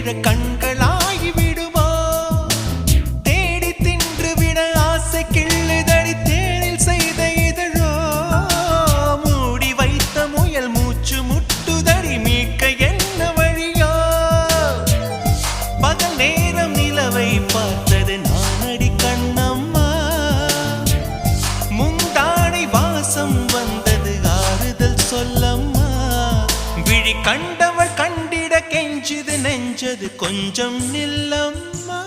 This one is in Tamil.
விழ கண்களாகி விடுமா தேடி தின்று விட ஆசை கிள்ளுதடி தேனில் செய்த இதழோ மூடி வைத்த முயல் மூச்சு முட்டுதடி மீட்க என்ன வழியோ பகல் நேரம் நிலவை பார்த்தது நானடி கண்ணம்மா முந்தானை வாசம் வந்தது ஆறுதல் சொல்லம்மா விழி கண்டவள் கண்டிட கெஞ்சுது நெஞ்சது கொஞ்சம் நில்லம்மா